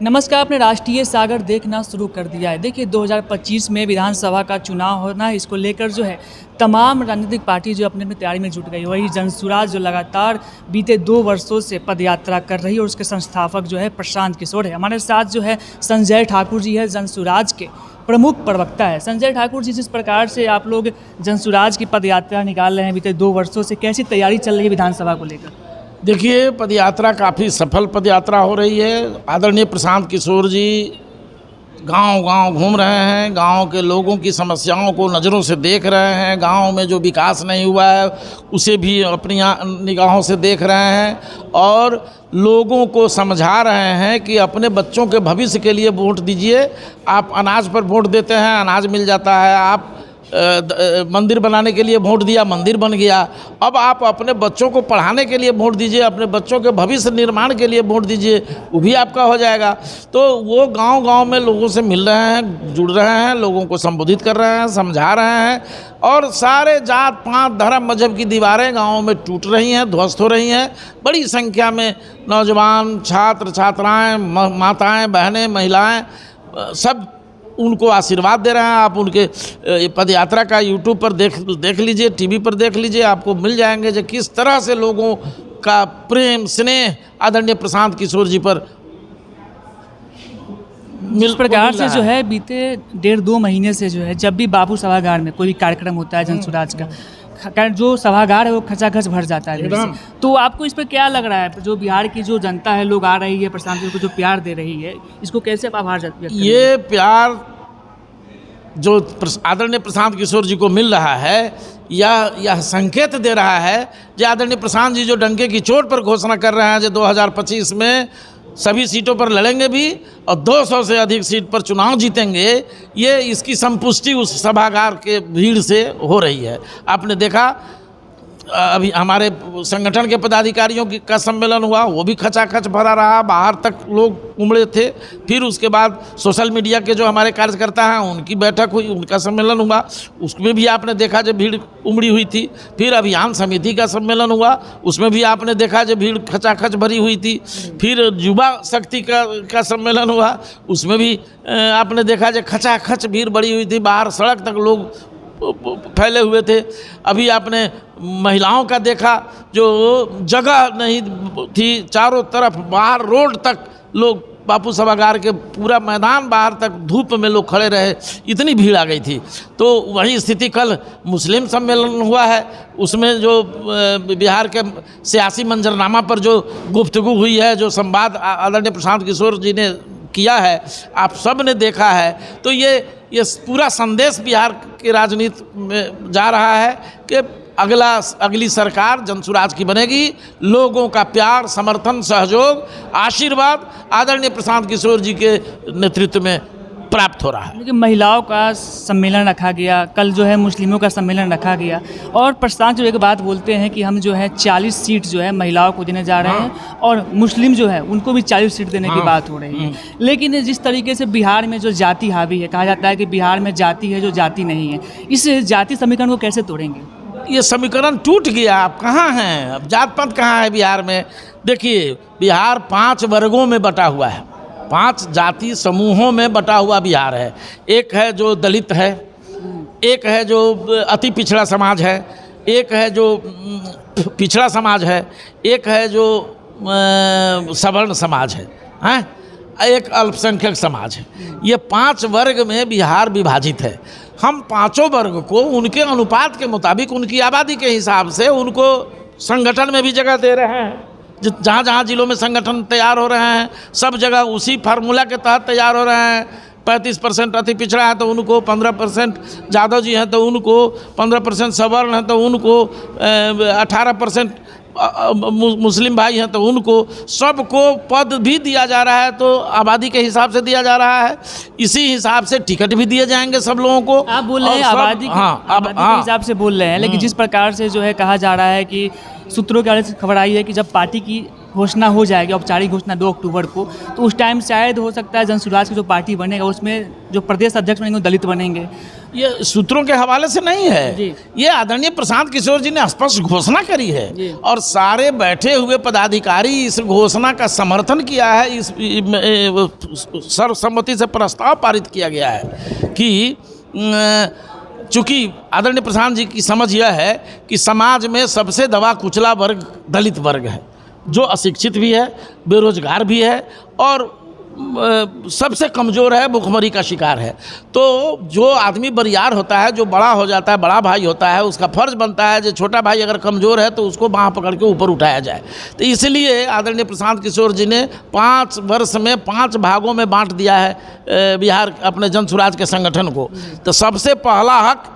नमस्कार। आपने राष्ट्रीय सागर देखना शुरू कर दिया है। देखिए 2025 में विधानसभा का चुनाव होना है, इसको लेकर जो है तमाम राजनीतिक पार्टी जो अपने अपनी तैयारी में जुट गई। वही जनसुराज जो लगातार बीते 2 वर्षों से पदयात्रा कर रही है और उसके संस्थापक जो है प्रशांत किशोर है। हमारे साथ जो है संजय ठाकुर जी है, जनसुराज के प्रमुख प्रवक्ता है। संजय ठाकुर जी, जिस प्रकार से आप लोग जनसुराज की पदयात्रा निकाल रहे हैं बीते 2 वर्षों से, कैसी तैयारी चल रही है विधानसभा को लेकर? देखिए, पदयात्रा काफ़ी सफल पदयात्रा हो रही है। आदरणीय प्रशांत किशोर जी गांव-गांव घूम रहे हैं, गांव के लोगों की समस्याओं को नज़रों से देख रहे हैं, गांव में जो विकास नहीं हुआ है उसे भी अपनी निगाहों से देख रहे हैं और लोगों को समझा रहे हैं कि अपने बच्चों के भविष्य के लिए वोट दीजिए। आप अनाज पर वोट देते हैं, अनाज मिल जाता है। आप मंदिर बनाने के लिए वोट दिया, मंदिर बन गया। अब आप अपने बच्चों को पढ़ाने के लिए वोट दीजिए, अपने बच्चों के भविष्य निर्माण के लिए वोट दीजिए, वो भी आपका हो जाएगा। तो वो गांव-गांव में लोगों से मिल रहे हैं, जुड़ रहे हैं, लोगों को संबोधित कर रहे हैं, समझा रहे हैं और सारे जात पात धर्म मजहब की दीवारें गाँव में टूट रही हैं, ध्वस्त हो रही हैं। बड़ी संख्या में नौजवान, छात्र छात्राएँ, माताएँ बहनें, महिलाएँ सब उनको आशीर्वाद दे रहे हैं। आप उनके पदयात्रा का यूट्यूब पर देख लीजिए, टीवी पर देख लीजिए, आपको मिल जाएंगे जो किस तरह से लोगों का प्रेम स्नेह आदरणीय प्रशांत किशोर जी पर इस प्रकार से जो है बीते 1.5-2 महीने से जो है जब भी बापू सभागार में कोई भी कार्यक्रम होता है जनसुराज का, जो सभागार है वो खचाखच भर जाता है भीड़ से। तो आपको इस पर क्या लग रहा है, जो बिहार की जो जनता है, लोग आ रही है, प्रशांत जी को जो प्यार दे रही है, इसको कैसे आप आभार व्यक्त करेंगे? ये प्यार जो आदरणीय प्रशांत किशोर जी को मिल रहा है यह संकेत दे रहा है जो आदरणीय प्रशांत जी जो डंके की चोट पर घोषणा कर रहे हैं जो 2025 में सभी सीटों पर लड़ेंगे भी और 200 से अधिक सीट पर चुनाव जीतेंगे, ये इसकी संपुष्टि उस सभागार के भीड़ से हो रही है। आपने देखा अभी हमारे संगठन के पदाधिकारियों का सम्मेलन हुआ, वो भी खचाखच भरा रहा, बाहर तक लोग उमड़े थे। फिर उसके बाद सोशल मीडिया के जो हमारे कार्यकर्ता हैं उनकी बैठक हुई, उनका सम्मेलन हुआ, उसमें भी आपने देखा जो भीड़ उमड़ी हुई थी। फिर अभियान समिति का सम्मेलन हुआ, उसमें भी आपने देखा जो भीड़ खचाखच भरी हुई थी। फिर युवा शक्ति का सम्मेलन हुआ, उसमें भी आपने देखा जो खचाखच भीड़ बड़ी हुई थी, बाहर सड़क तक लोग फैले हुए थे। अभी आपने महिलाओं का देखा, जो जगह नहीं थी, चारों तरफ बाहर रोड तक लोग, बापू सभागार के पूरा मैदान बाहर तक धूप में लोग खड़े रहे, इतनी भीड़ आ गई थी। तो वही स्थिति कल मुस्लिम सम्मेलन हुआ है, उसमें जो बिहार के सियासी मंजरनामा पर जो गुफ्तगू हुई है, जो संवाद आदरणीय प्रशांत किशोर जी ने किया है, आप सब ने देखा है। तो ये पूरा संदेश बिहार की राजनीति में जा रहा है कि अगली सरकार जनसुराज की बनेगी। लोगों का प्यार, समर्थन, सहयोग, आशीर्वाद आदरणीय प्रशांत किशोर जी के नेतृत्व में प्राप्त हो रहा है। लेकिन महिलाओं का सम्मेलन रखा गया, कल जो है मुस्लिमों का सम्मेलन रखा गया और प्रशांत जो एक बात बोलते हैं कि हम जो है 40 सीट जो है महिलाओं को देने जा रहे हैं और मुस्लिम जो है उनको भी 40 सीट देने की बात हो रही है। लेकिन जिस तरीके से बिहार में जो जाति हावी है, कहा जाता है कि बिहार में जाति है जो जाति नहीं है, इस जाति समीकरण को कैसे तोड़ेंगे? ये समीकरण टूट गया। आप कहाँ हैं? अब जात पात कहाँ है बिहार में? देखिए, बिहार 5 वर्गों में बटा हुआ है, 5 जाति समूहों में बटा हुआ बिहार है। एक है जो दलित है, एक है जो अति पिछड़ा समाज है, एक है जो पिछड़ा समाज है, एक है जो सवर्ण समाज है, एक अल्पसंख्यक समाज है। ये 5 वर्ग में बिहार विभाजित है। हम 5 वर्ग को उनके अनुपात के मुताबिक, उनकी आबादी के हिसाब से उनको संगठन में भी जगह दे रहे हैं। जहाँ जहाँ जिलों में संगठन तैयार हो रहे हैं, सब जगह उसी फार्मूला के तहत तैयार हो रहे हैं। 35% अति पिछड़ा है तो उनको 15%, यादव जी हैं तो उनको 15%, सवर्ण हैं तो उनको 18%, मुस्लिम भाई हैं तो उनको, सबको पद भी दिया जा रहा है। तो आबादी के हिसाब से दिया जा रहा है, इसी हिसाब से टिकट भी दिए जाएंगे सब लोगों को। आप बोल रहे हैं आबादी के हिसाब से बोल रहे हैं, लेकिन जिस प्रकार से जो है कहा जा रहा है कि सूत्रों की खबर आई है कि जब पार्टी की घोषणा हो जाएगी, औपचारिक घोषणा 2 अक्टूबर को, तो उस टाइम शायद हो सकता है जनसुराज की जो पार्टी बनेगा उसमें जो प्रदेश अध्यक्ष बनेंगे वो दलित बनेंगे। ये सूत्रों के हवाले से नहीं है, जी। ये आदरणीय प्रशांत किशोर जी ने स्पष्ट घोषणा करी जी। है और सारे बैठे हुए पदाधिकारी इस घोषणा का समर्थन किया है। इस सर्वसम्मति से प्रस्ताव पारित किया गया है कि चूँकि आदरणीय प्रशांत जी की समझ यह है कि समाज में सबसे दबा कुचला वर्ग दलित वर्ग है, जो अशिक्षित भी है, बेरोजगार भी है और सबसे कमज़ोर है, भुखमरी का शिकार है। तो जो आदमी बरियार होता है, जो बड़ा हो जाता है, बड़ा भाई होता है, उसका फ़र्ज़ बनता है जो छोटा भाई अगर कमज़ोर है तो उसको बाँह पकड़ के ऊपर उठाया जाए। तो इसलिए आदरणीय प्रशांत किशोर जी ने 5 वर्ष में 5 भागों में बांट दिया है बिहार अपने जनसुराज के संगठन को। तो सबसे पहला हक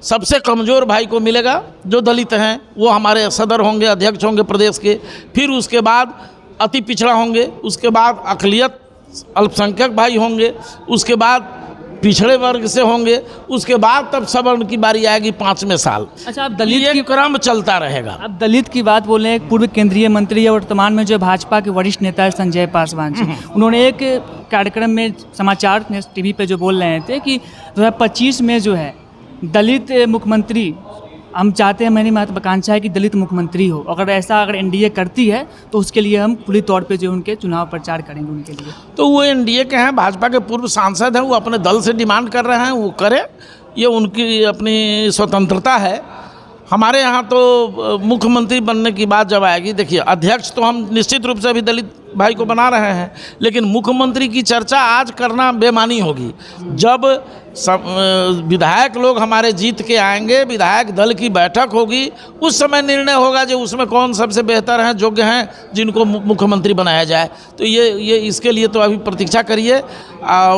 सबसे कमज़ोर भाई को मिलेगा, जो दलित हैं वो हमारे सदर होंगे, अध्यक्ष होंगे प्रदेश के। फिर उसके बाद अति पिछड़ा होंगे, उसके बाद अक़लियत अल्पसंख्यक भाई होंगे, उसके बाद पिछड़े वर्ग से होंगे, उसके बाद तब सवर्ण की बारी आएगी 5वें साल। अच्छा, आप दलित ये की क्रम चलता रहेगा। आप दलित की बात बोल रहे हैं। पूर्व केंद्रीय मंत्री और वर्तमान में जो भाजपा के वरिष्ठ नेता है संजय पासवान जी, उन्होंने एक कार्यक्रम में समाचार टीवी पे जो बोल रहे थे कि 2025 में जो है दलित मुख्यमंत्री हम चाहते हैं, मेरी महत्वाकांक्षा है कि दलित मुख्यमंत्री हो। अगर एनडीए करती है तो उसके लिए हम पूरी तौर पे जो उनके चुनाव प्रचार करेंगे उनके लिए। तो वो एनडीए के हैं, भाजपा के पूर्व सांसद हैं, वो अपने दल से डिमांड कर रहे हैं, वो करें, ये उनकी अपनी स्वतंत्रता है। हमारे यहाँ तो मुख्यमंत्री बनने की बात जब आएगी, देखिए अध्यक्ष तो हम निश्चित रूप से अभी दलित भाई को बना रहे हैं, लेकिन मुख्यमंत्री की चर्चा आज करना बेमानी होगी। जब विधायक लोग हमारे जीत के आएंगे, विधायक दल की बैठक होगी, उस समय निर्णय होगा जो उसमें कौन सबसे बेहतर हैं, योग्य हैं, जिनको मुख्यमंत्री बनाया जाए। तो ये इसके लिए तो अभी प्रतीक्षा करिए।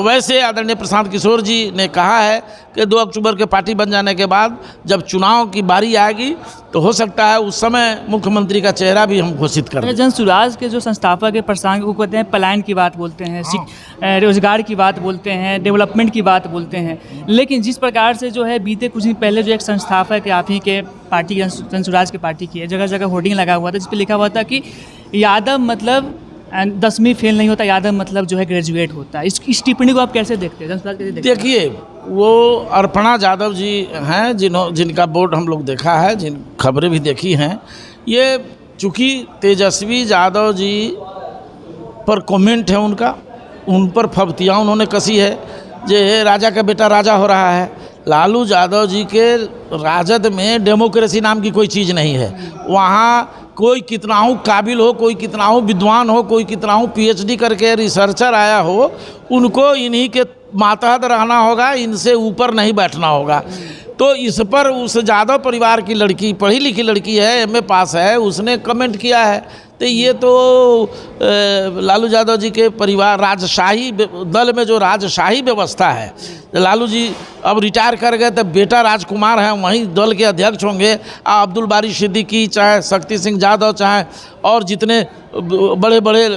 वैसे आदरणीय प्रशांत किशोर जी ने कहा है कि 2 अक्टूबर के पार्टी बन जाने के बाद जब चुनाव की बारी आएगी तो हो सकता है उस समय मुख्यमंत्री का चेहरा भी हम घोषित कर दें। जनसुराज के जो संस्थापक है प्रशांत को कहते हैं, पलायन की बात बोलते हैं, रोजगार की बात बोलते हैं, डेवलपमेंट की बात बोलते हैं। लेकिन जिस प्रकार से जो है बीते कुछ दिन पहले जो एक संस्थापक है आप ही के पार्टी जनसुराज की पार्टी की है, जगह जगह होर्डिंग लगा हुआ था जिस पर लिखा हुआ था कि यादव मतलब 10वीं फेल नहीं होता, यादव मतलब जो है ग्रेजुएट होता है। इस टिप्पणी को आप कैसे देखते हैं, जनसुराज कैसे देखते हैं? देखिए, वो अर्पणा यादव जी हैं जिनका बोर्ड हम लोग देखा है, जिन खबरें भी देखी हैं। ये चूँकि तेजस्वी यादव जी पर कमेंट है उनका, उन पर फब्तियाँ उन्होंने कसी है जे राजा का बेटा राजा हो रहा है। लालू यादव जी के राजद में डेमोक्रेसी नाम की कोई चीज़ नहीं है। वहाँ कोई कितना हो काबिल हो, कोई कितना हो विद्वान हो, कोई कितना हो पीएचडी करके रिसर्चर आया हो, उनको इन्हीं के मातहत रहना होगा, इनसे ऊपर नहीं बैठना होगा। तो इस पर उस यादव परिवार की लड़की, पढ़ी लिखी लड़की है, एमए पास है, उसने कमेंट किया है। तो ये तो लालू यादव जी के परिवार राजशाही दल में जो राजशाही व्यवस्था है, लालू जी अब रिटायर कर गए तो बेटा राजकुमार हैं, वहीं दल के अध्यक्ष होंगे। अब्दुल बारी सिद्दीकी, चाहे शक्ति सिंह यादव, चाहे और जितने बड़े बड़े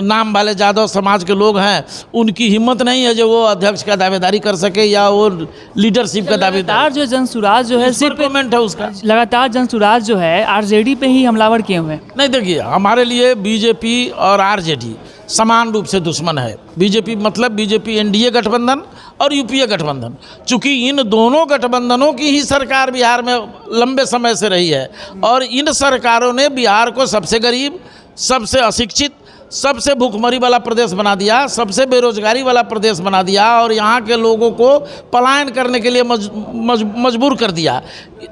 नाम वाले यादव समाज के लोग हैं, उनकी हिम्मत नहीं है जो वो अध्यक्ष का दावेदारी कर सके या वो लीडरशिप का दावेदार। जो जनसुराज जो है सिर्फ कमेंट है उसका, लगातार जनसुराज जो है आरजेडी पे ही हमलावर किए हुए हैं। नहीं, देखिए हमारे लिए बीजेपी और आरजेडी समान रूप से दुश्मन है। बीजेपी मतलब बीजेपी एनडीए गठबंधन और यूपीए गठबंधन। चूँकि इन दोनों गठबंधनों की ही सरकार बिहार में लंबे समय से रही है और इन सरकारों ने बिहार को सबसे गरीब, सबसे अशिक्षित, सबसे भूखमरी वाला प्रदेश बना दिया, सबसे बेरोजगारी वाला प्रदेश बना दिया और यहाँ के लोगों को पलायन करने के लिए मजबूर कर दिया।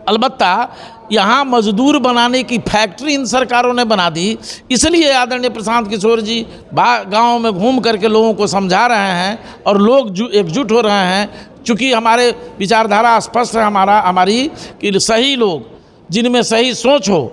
अलबत्ता यहाँ मजदूर बनाने की फैक्ट्री इन सरकारों ने बना दी। इसलिए आदरणीय प्रशांत किशोर जी गाँव में घूम करके लोगों को समझा रहे हैं और लोग एकजुट हो रहे हैं। चूँकि हमारे विचारधारा स्पष्ट है हमारी कि सही लोग जिनमें सही सोच हो,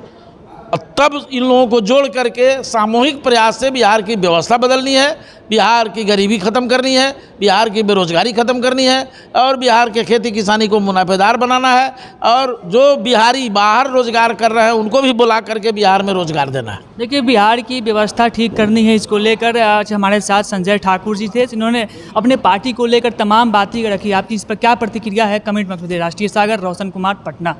तब इन लोगों को जोड़ करके सामूहिक प्रयास से बिहार की व्यवस्था बदलनी है, बिहार की गरीबी ख़त्म करनी है, बिहार की बेरोजगारी ख़त्म करनी है और बिहार के खेती किसानी को मुनाफेदार बनाना है और जो बिहारी बाहर रोजगार कर रहे हैं उनको भी बुला करके बिहार में रोजगार देना है। देखिए, बिहार की व्यवस्था ठीक करनी है, इसको लेकर आज हमारे साथ संजय ठाकुर जी थे, जिन्होंने अपने पार्टी को लेकर तमाम बातें रखी। आपकी इस पर क्या प्रतिक्रिया है? कमेंट में बताइए। राष्ट्रीय सागर, रोशन कुमार, पटना।